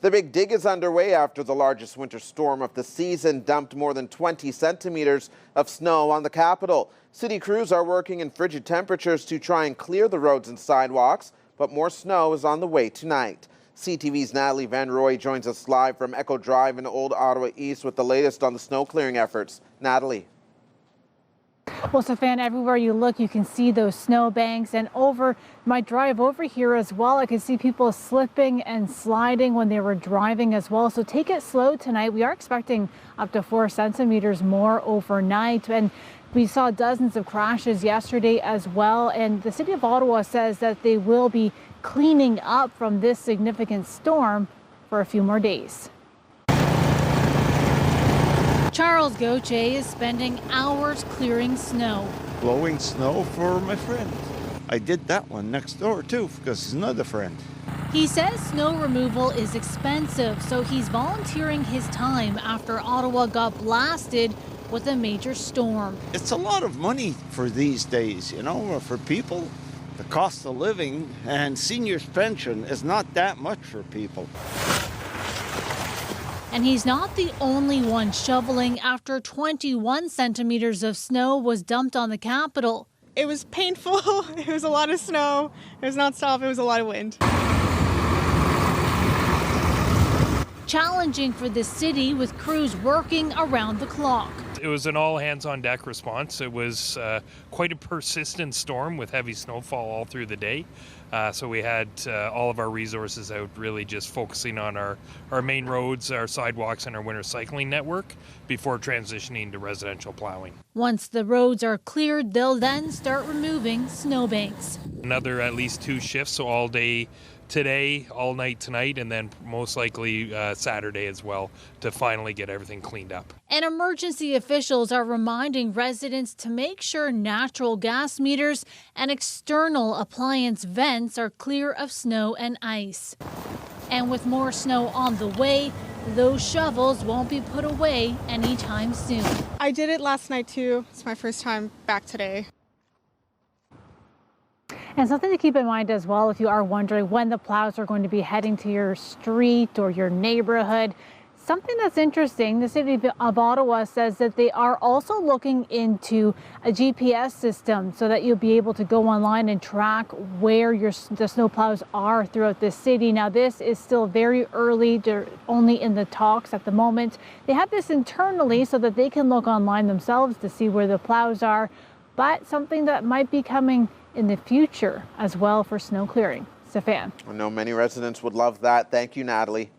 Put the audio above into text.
The big dig is underway after the largest winter storm of the season dumped more than 20 centimeters of snow on the capital. City crews are working in frigid temperatures to try and clear the roads and sidewalks, but more snow is on the way tonight. CTV's Natalie Van Rooy joins us live from Echo Drive in Old Ottawa East with the latest on the snow clearing efforts. Natalie. Well, Stefan, everywhere you look, you can see those snow banks, and over my drive over here as well, I can see people slipping and sliding when they were driving as well. So take it slow tonight. We are expecting up to 4 centimeters more overnight, and we saw dozens of crashes yesterday as well. And the city of Ottawa says that they will be cleaning up from this significant storm for a few more days. Charles Gauthier is spending hours clearing snow. Blowing snow for my friend. I did that one next door too because he's another friend. He says snow removal is expensive, so he's volunteering his time after Ottawa got blasted with a major storm. It's a lot of money for these days, you know, for people. The cost of living and seniors' pension is not that much for people. And he's not the only one shoveling after 21 centimeters of snow was dumped on the capital. It was painful. It was a lot of snow. It was nonstop. It was a lot of wind. Challenging for the city with crews working around the clock. It was an all-hands-on-deck response. It was quite a persistent storm with heavy snowfall all through the day. So we had all of our resources out really just focusing on our main roads, our sidewalks, and our winter cycling network before transitioning to residential plowing. Once the roads are cleared, they'll then start removing snowbanks. Another at least 2 shifts, so all day today, all night tonight, and then most likely Saturday as well to finally get everything cleaned up. And emergency officials are reminding residents to make sure natural gas meters and external appliance vents are clear of snow and ice. And with more snow on the way, those shovels won't be put away anytime soon. I did it last night too. It's my first time back today. And something to keep in mind as well, if you are wondering when the plows are going to be heading to your street or your neighborhood. Something that's interesting, the city of Ottawa says that they are also looking into a GPS system so that you'll be able to go online and track where the snow plows are throughout the city. Now, this is still very early. They're only in the talks at the moment. They have this internally so that they can look online themselves to see where the plows are, but something that might be coming in the future as well for snow clearing. Stefan. I know many residents would love that. Thank you, Natalie.